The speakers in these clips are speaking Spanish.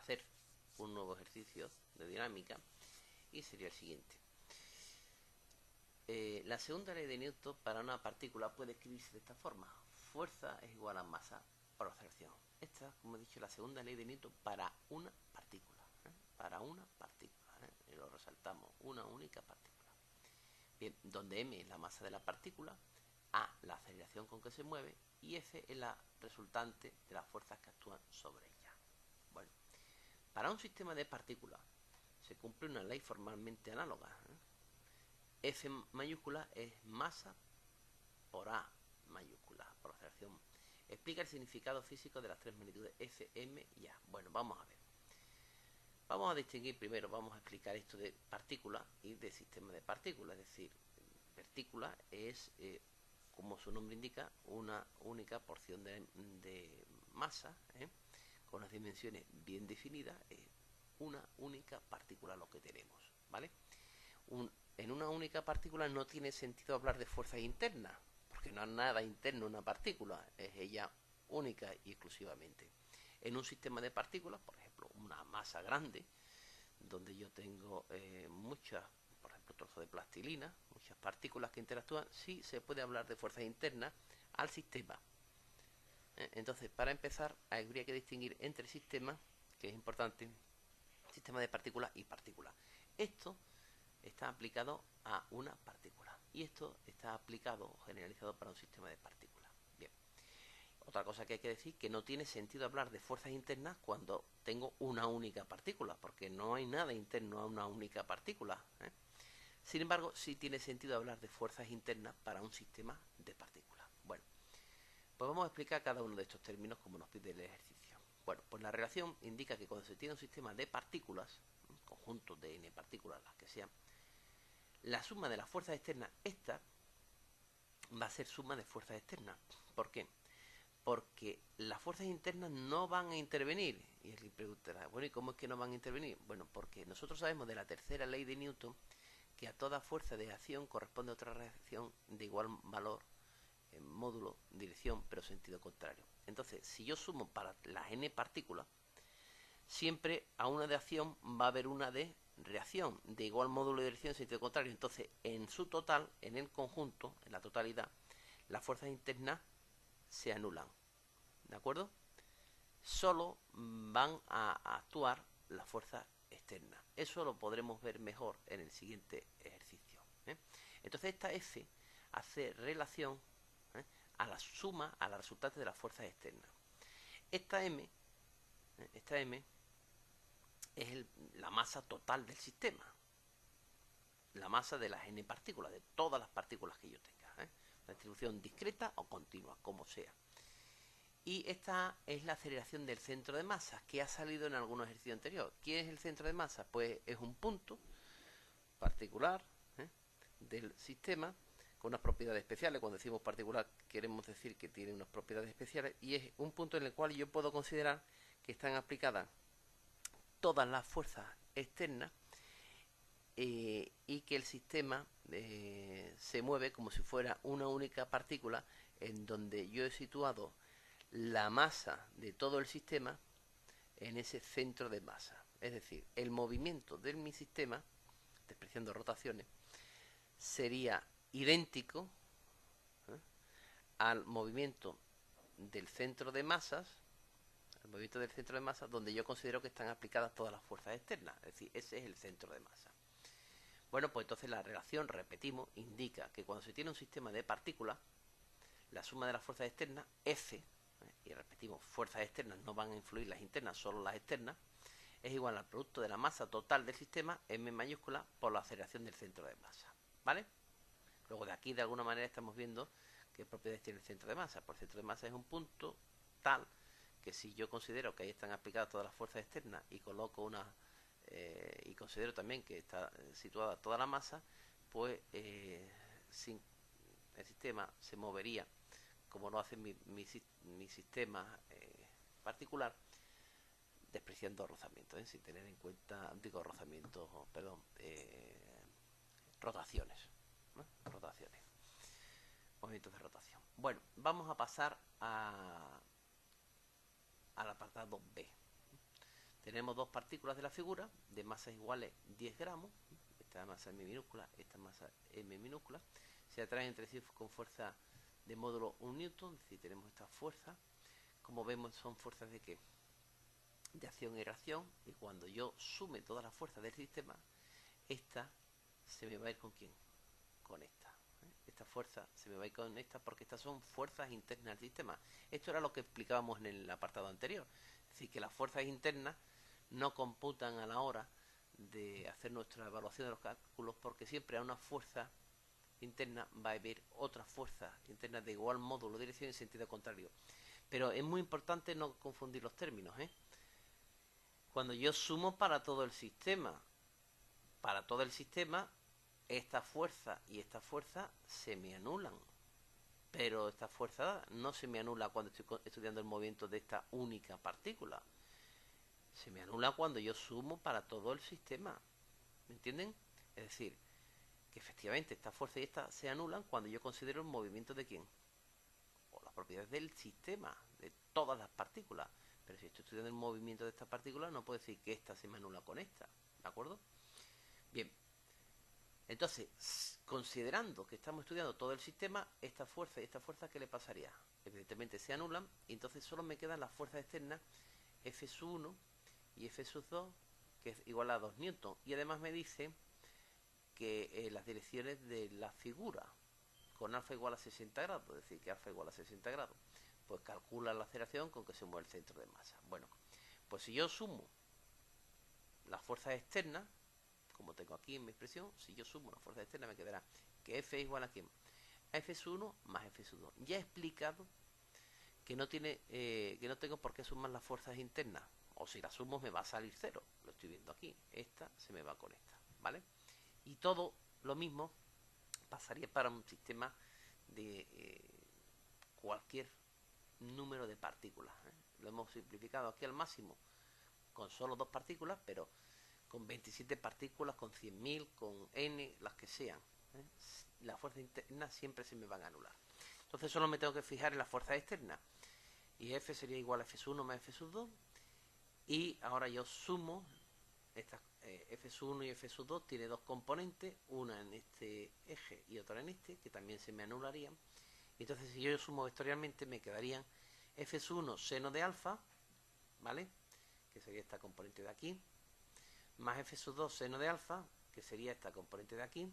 hacer un nuevo ejercicio de dinámica y sería el siguiente. La segunda ley de Newton para una partícula puede escribirse de esta forma: fuerza es igual a masa por aceleración. Esta, como he dicho, es la segunda ley de Newton para una partícula, para una partícula, y lo resaltamos, una única partícula. Bien, donde m es la masa de la partícula, a la aceleración con que se mueve y f es la resultante de las fuerzas que actúan sobre ella. Bueno, para un sistema de partículas se cumple una ley formalmente análoga. F mayúscula es masa por A mayúscula, por aceleración. Explica el significado físico de las tres magnitudes F, M y A. Bueno, vamos a ver. Vamos a distinguir primero, vamos a explicar esto de partícula y de sistema de partículas. Es decir, partícula es, como su nombre indica, una única porción de masa, con las dimensiones bien definidas. Una única partícula lo que tenemos, ¿vale? En una única partícula no tiene sentido hablar de fuerzas internas, porque no hay nada interno en una partícula, es ella única y exclusivamente. En un sistema de partículas, por ejemplo, una masa grande, donde yo tengo muchas, por ejemplo, trozos de plastilina, muchas partículas que interactúan, sí se puede hablar de fuerzas internas al sistema. Entonces, para empezar, habría que distinguir entre sistemas, que es importante, sistema de partículas y partículas. Esto está aplicado a una partícula y esto está aplicado o generalizado para un sistema de partículas. Bien. Otra cosa que hay que decir, que no tiene sentido hablar de fuerzas internas cuando tengo una única partícula, porque no hay nada interno a una única partícula. Sin embargo, sí tiene sentido hablar de fuerzas internas para un sistema de partículas. Bueno, pues vamos a explicar cada uno de estos términos como nos pide el ejercicio. Bueno, pues la relación indica que cuando se tiene un sistema de partículas, un conjunto de n partículas, las que sean, la suma de las fuerzas externas, esta va a ser suma de fuerzas externas. ¿Por qué? Porque las fuerzas internas no van a intervenir. Y alguien preguntará, bueno, ¿y cómo es que no van a intervenir? Bueno, porque nosotros sabemos de la tercera ley de Newton que a toda fuerza de acción corresponde otra reacción de igual valor, en módulo, dirección, pero sentido contrario. Entonces, si yo sumo para las n partículas, siempre a una de acción va a haber una de reacción, de igual módulo de dirección en sentido contrario. Entonces, en su total, en el conjunto, en la totalidad, las fuerzas internas se anulan. ¿De acuerdo? Solo van a actuar las fuerzas externas. Eso lo podremos ver mejor en el siguiente ejercicio. Entonces, esta F hace relación a la suma, a la resultante de las fuerzas externas. Esta M es la masa total del sistema, la masa de las n partículas, de todas las partículas que yo tenga, una distribución discreta o continua, como sea. Y esta es la aceleración del centro de masa, que ha salido en algunos ejercicios anteriores. ¿Quién es el centro de masa? Pues es un punto particular del sistema con unas propiedades especiales. Cuando decimos particular queremos decir que tiene unas propiedades especiales, y es un punto en el cual yo puedo considerar que están aplicadas todas las fuerzas externas y que el sistema se mueve como si fuera una única partícula, en donde yo he situado la masa de todo el sistema en ese centro de masa. Es decir, el movimiento de mi sistema, despreciando rotaciones, sería idéntico al movimiento del centro de masas, donde yo considero que están aplicadas todas las fuerzas externas. Es decir, ese es el centro de masa. Bueno, pues entonces la relación, repetimos, indica que cuando se tiene un sistema de partículas, la suma de las fuerzas externas, F, y repetimos, fuerzas externas no van a influir las internas, solo las externas, es igual al producto de la masa total del sistema, M mayúscula, por la aceleración del centro de masa. ¿Vale? Luego de aquí, de alguna manera, estamos viendo qué propiedades tiene el centro de masa. Pues el centro de masa es un punto tal que si yo considero que ahí están aplicadas todas las fuerzas externas y coloco una y considero también que está situada toda la masa, pues el sistema se movería como lo hace mi sistema particular, despreciando rozamientos, sin tener en cuenta, rotaciones, ¿no? Rotaciones, movimientos de rotación. Bueno, vamos a pasar al apartado B. tenemos dos partículas de la figura de masas iguales 10 gramos, esta masa M minúscula, esta masa M minúscula, se atraen entre sí con fuerza de módulo 1 newton, es decir, tenemos estas fuerzas, como vemos son fuerzas de ¿qué? De acción y reacción, y cuando yo sume todas las fuerzas del sistema, esta se me va a ir ¿con quién? Con esta. Esta fuerza se me va a ir con esta porque estas son fuerzas internas al sistema. Esto era lo que explicábamos en el apartado anterior. Es decir, que las fuerzas internas no computan a la hora de hacer nuestra evaluación de los cálculos, porque siempre a una fuerza interna va a haber otras fuerzas internas de igual módulo de dirección en sentido contrario. Pero es muy importante no confundir los términos, Cuando yo sumo para todo el sistema, esta fuerza y esta fuerza se me anulan. Pero esta fuerza no se me anula cuando estoy estudiando el movimiento de esta única partícula. Se me anula cuando yo sumo para todo el sistema. ¿Me entienden? Es decir, que efectivamente esta fuerza y esta se anulan cuando yo considero el movimiento de quién. O las propiedades del sistema, de todas las partículas. Pero si estoy estudiando el movimiento de esta partícula, no puedo decir que esta se me anula con esta. ¿De acuerdo? Bien. Entonces, considerando que estamos estudiando todo el sistema, esta fuerza y esta fuerza, ¿qué le pasaría? Evidentemente se anulan y entonces solo me quedan las fuerzas externas F1 y F2, que es igual a 2 newton. Y además me dice que las direcciones de la figura con alfa igual a 60 grados, es decir, que alfa igual a 60 grados, pues calcula la aceleración con que se mueve el centro de masa. Bueno, pues si yo sumo las fuerzas externas, como tengo aquí en mi expresión, si yo sumo una fuerza externa me quedará que F es igual a ¿quién? A F1 más F2. Ya he explicado que no tengo por qué sumar las fuerzas internas, o si las sumo me va a salir cero, lo estoy viendo aquí, esta se me va con esta, ¿vale? Y todo lo mismo pasaría para un sistema de cualquier número de partículas, Lo hemos simplificado aquí al máximo con solo dos partículas, pero con 27 partículas, con 100.000, con n, las que sean, las fuerzas internas siempre se me van a anular. Entonces solo me tengo que fijar en las fuerzas externas, y F sería igual a F1 más F2, y ahora yo sumo estas F1 y F2, tiene dos componentes, una en este eje y otra en este, que también se me anularían. Entonces si yo sumo vectorialmente me quedarían F1 seno de alfa, ¿vale? Que sería esta componente de aquí, más F2 seno de alfa, que sería esta componente de aquí,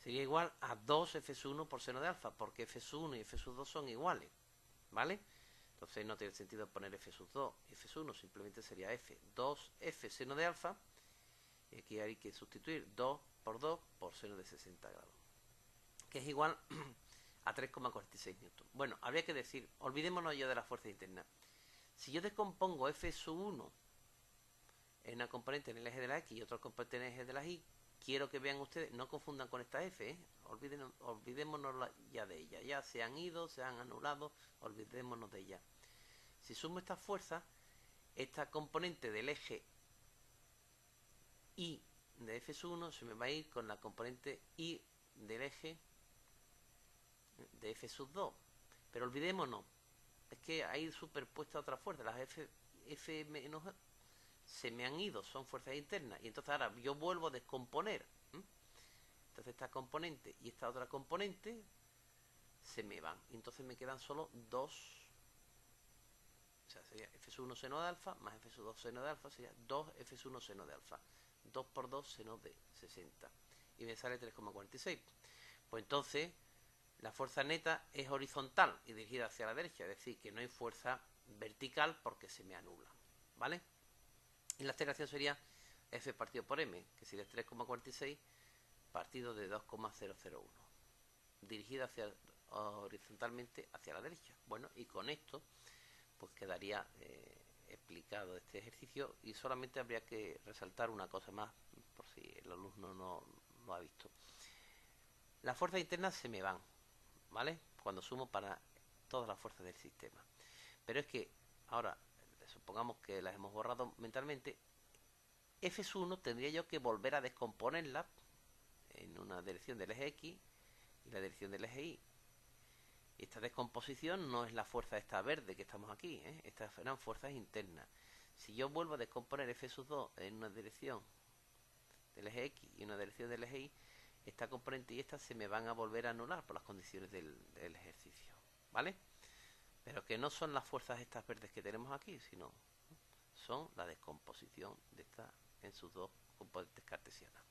sería igual a 2 F1 por seno de alfa, porque F1 y F2 son iguales, ¿vale? Entonces no tiene sentido poner F2 y F1, simplemente sería F, 2F seno de alfa, y aquí hay que sustituir 2 por 2 por seno de 60 grados, que es igual a 3,46 newton. Bueno, habría que decir, olvidémonos ya de la fuerza interna. Si yo descompongo F1 en una componente en el eje de la X y otro componente en el eje de la Y, quiero que vean ustedes, no confundan con esta F, olvidémonos ya de ella. Ya se han ido, se han anulado, olvidémonos de ella. Si sumo estas fuerzas, esta componente del eje Y de F1 se me va a ir con la componente Y del eje de F2. Pero olvidémonos, es que hay superpuesta otra fuerza, las F menos se me han ido, son fuerzas internas, y entonces ahora yo vuelvo a descomponer. Entonces esta componente y esta otra componente se me van, y entonces me quedan solo dos, o sea, sería F1 seno de alfa más F2 seno de alfa, sería 2 F1 seno de alfa, 2 por 2 seno de 60, y me sale 3,46. Pues entonces la fuerza neta es horizontal y dirigida hacia la derecha, es decir, que no hay fuerza vertical porque se me anula, ¿vale? Y la aceleración sería F partido por M, que sería 3,46 partido de 2,001, dirigida horizontalmente hacia la derecha. Bueno, y con esto pues quedaría explicado este ejercicio, y solamente habría que resaltar una cosa más, por si el alumno no lo ha visto. Las fuerzas internas se me van, ¿vale? Cuando sumo para todas las fuerzas del sistema. Pero es que ahora, supongamos que las hemos borrado mentalmente, F1 tendría yo que volver a descomponerla en una dirección del eje X y la dirección del eje Y. Esta descomposición no es la fuerza esta verde que estamos aquí, Estas eran fuerzas internas. Si yo vuelvo a descomponer f sub 2 en una dirección del eje X y una dirección del eje Y, esta componente y esta se me van a volver a anular por las condiciones del ejercicio, ¿vale? Pero que no son las fuerzas estas verdes que tenemos aquí, sino son la descomposición de esta en sus dos componentes cartesianas.